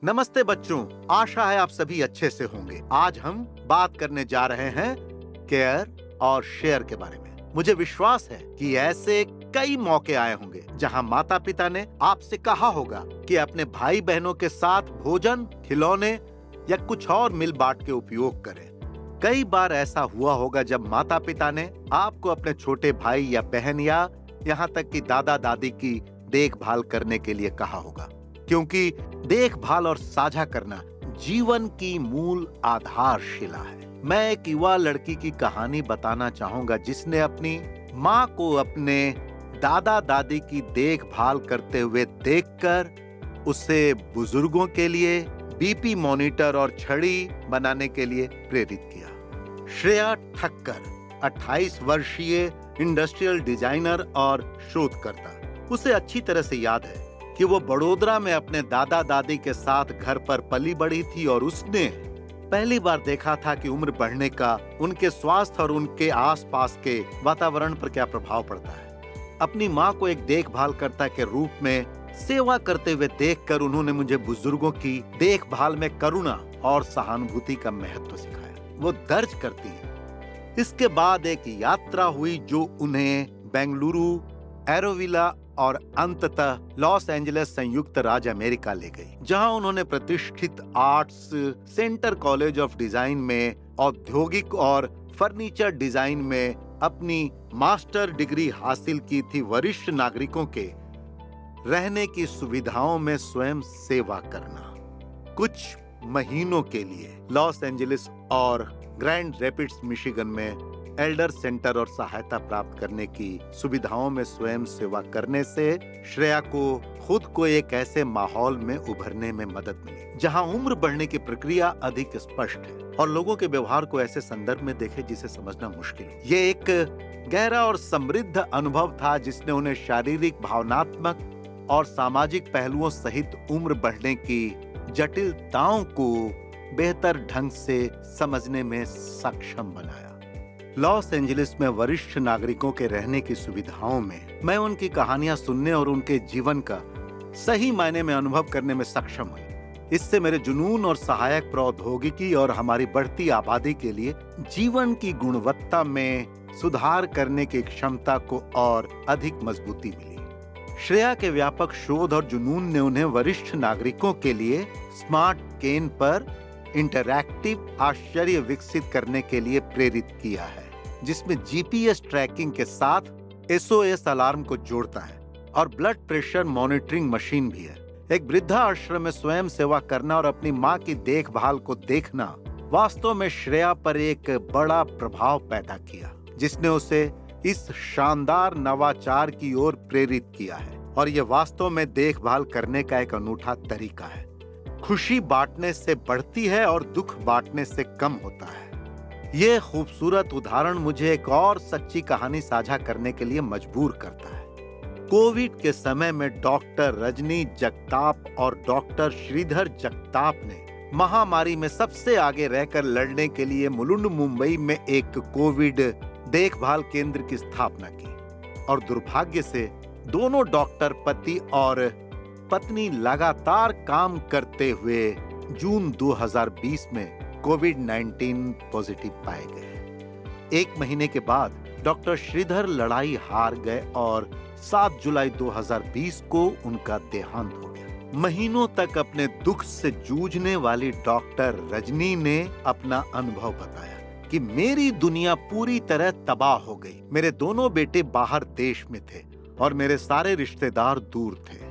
नमस्ते बच्चों, आशा है आप सभी अच्छे से होंगे। आज हम बात करने जा रहे हैं केयर और शेयर के बारे में। मुझे विश्वास है कि ऐसे कई मौके आए होंगे जहां माता पिता ने आपसे कहा होगा कि अपने भाई बहनों के साथ भोजन, खिलौने या कुछ और मिल बांट के उपयोग करें। कई बार ऐसा हुआ होगा जब माता पिता ने आपको अपने छोटे भाई या बहन या यहाँ तक कि दादा दादी की देखभाल करने के लिए कहा होगा, क्योंकि देखभाल और साझा करना जीवन की मूल आधारशिला है। मैं एक युवा लड़की की कहानी बताना चाहूंगा जिसने अपनी माँ को अपने दादा दादी की देखभाल करते हुए देखकर उसे बुजुर्गों के लिए बीपी मॉनिटर और छड़ी बनाने के लिए प्रेरित किया। श्रेया ठक्कर 28 वर्षीय इंडस्ट्रियल डिजाइनर और शोधकर्ता। उसे अच्छी तरह से याद है कि वो बड़ोदरा में अपने दादा दादी के साथ घर पर पली बढ़ी थी और उसने पहली बार देखा था कि उम्र बढ़ने का उनके स्वास्थ्य और उनके आसपास के वातावरण पर क्या प्रभाव पड़ता है। अपनी माँ को एक देखभालकर्ता के रूप में सेवा करते हुए देखकर उन्होंने मुझे बुजुर्गों की देखभाल में करुणा और सहानुभूति का महत्व सिखाया। वो दर्ज करती है। इसके बाद एक यात्रा हुई जो उन्हें बेंगलुरु, एरोविला और अंततः लॉस एंजलिस संयुक्त राज्य अमेरिका ले गई, जहां उन्होंने प्रतिष्ठित arts centre college of design में औद्योगिक और फर्नीचर डिजाइन में अपनी मास्टर डिग्री हासिल की थी। वरिष्ठ नागरिकों के रहने की सुविधाओं में स्वयं सेवा करना। कुछ महीनों के लिए लॉस एंजलिस और ग्रैंड रैपिड्स मिशिगन में एल्डर सेंटर और सहायता प्राप्त करने की सुविधाओं में स्वयं सेवा करने से श्रेया को खुद को एक ऐसे माहौल में उभरने में मदद मिली जहां उम्र बढ़ने की प्रक्रिया अधिक स्पष्ट है और लोगों के व्यवहार को ऐसे संदर्भ में देखे जिसे समझना मुश्किल है। ये एक गहरा और समृद्ध अनुभव था जिसने उन्हें शारीरिक, भावनात्मक और सामाजिक पहलुओं सहित उम्र बढ़ने की जटिलताओं को बेहतर ढंग से समझने में सक्षम बनाया। लॉस एंजलिस में वरिष्ठ नागरिकों के रहने की सुविधाओं में मैं उनकी कहानियां सुनने और उनके जीवन का सही मायने में अनुभव करने में सक्षम हुई। इससे मेरे जुनून और सहायक प्रौद्योगिकी और हमारी बढ़ती आबादी के लिए जीवन की गुणवत्ता में सुधार करने की क्षमता को और अधिक मजबूती मिली। श्रेया के व्यापक शोध और जुनून ने उन्हें वरिष्ठ नागरिकों के लिए स्मार्ट केन पर इंटरैक्टिव आश्चर्य विकसित करने के लिए प्रेरित किया है, जिसमें जीपीएस ट्रैकिंग के साथ एसओएस अलार्म को जोड़ता है और ब्लड प्रेशर मॉनिटरिंग मशीन भी है। एक वृद्धाश्रम में स्वयं सेवा करना और अपनी माँ की देखभाल को देखना वास्तव में श्रेया पर एक बड़ा प्रभाव पैदा किया, जिसने उसे इस शानदार नवाचार की ओर प्रेरित किया है। और यह वास्तव में देखभाल करने का एक अनूठा तरीका है। खुशी बांटने से बढ़ती है और दुख बांटने से कम होता है। ये खूबसूरत उदाहरण मुझे एक और सच्ची कहानी साझा करने के लिए मजबूर करता है। कोविड के समय में डॉक्टर रजनी जगताप और डॉक्टर श्रीधर जगताप ने महामारी में सबसे आगे रहकर लड़ने के लिए मुलुंड, मुंबई में एक कोविड देखभाल केंद्र की स्थापना की। और दुर्भाग्य से दोनों डॉक्टर पति और पत्नी लगातार काम करते हुए जून 2020 में कोविड-19 पॉजिटिव पाए गए। एक महीने के बाद डॉक्टर श्रीधर लड़ाई हार गए और 7 जुलाई 2020 को उनका देहांत हो गया। महीनों तक अपने दुख से जूझने वाली डॉक्टर रजनी ने अपना अनुभव बताया कि मेरी दुनिया पूरी तरह तबाह हो गई। मेरे दोनों बेटे बाहर देश में थे और मेरे सारे रिश्तेदार दूर थे।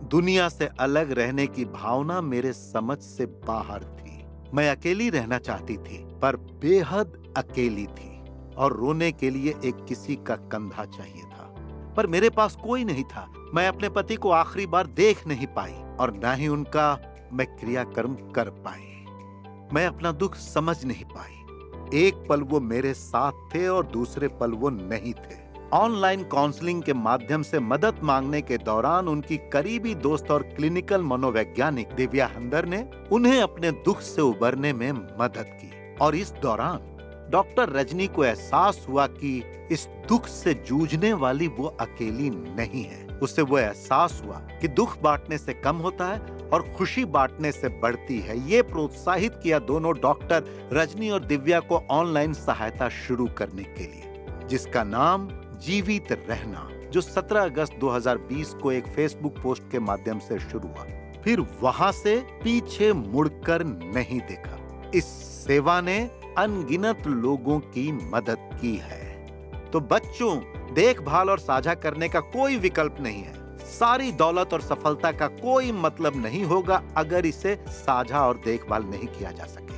दुनिया से अलग रहने की भावना मेरे समझ से बाहर थी। मैं अकेली रहना चाहती थी, पर बेहद अकेली थी और रोने के लिए एक किसी का कंधा चाहिए था, पर मेरे पास कोई नहीं था। मैं अपने पति को आखिरी बार देख नहीं पाई और न ही उनका मैं क्रियाकर्म कर पाई। मैं अपना दुख समझ नहीं पाई। एक पल वो मेरे साथ थे और दूसरे पल वो नहीं थे। ऑनलाइन काउंसलिंग के माध्यम से मदद मांगने के दौरान उनकी करीबी दोस्त और क्लिनिकल मनोवैज्ञानिक दिव्या हंदर ने उन्हें अपने दुख से उबरने में मदद की। और इस दौरान डॉक्टर रजनी को एहसास हुआ कि इस दुख से जूझने वाली वो अकेली नहीं है। उसे वो एहसास हुआ कि दुख बांटने से कम होता है और खुशी बांटने से बढ़ती है, ये प्रोत्साहित किया दोनों डॉक्टर रजनी और दिव्या को ऑनलाइन सहायता शुरू करने के लिए, जिसका नाम जीवित रहना, जो 17 अगस्त 2020 को एक फेसबुक पोस्ट के माध्यम से शुरू हुआ। फिर वहां से पीछे मुड़कर नहीं देखा। इस सेवा ने अनगिनत लोगों की मदद की है। तो बच्चों, देखभाल और साझा करने का कोई विकल्प नहीं है। सारी दौलत और सफलता का कोई मतलब नहीं होगा अगर इसे साझा और देखभाल नहीं किया जा सके।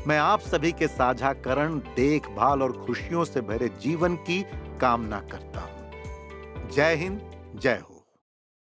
मैं आप सभी के साझाकरण, देखभाल और खुशियों से भरे जीवन की कामना करता हूं। जय हिंद, जय हो।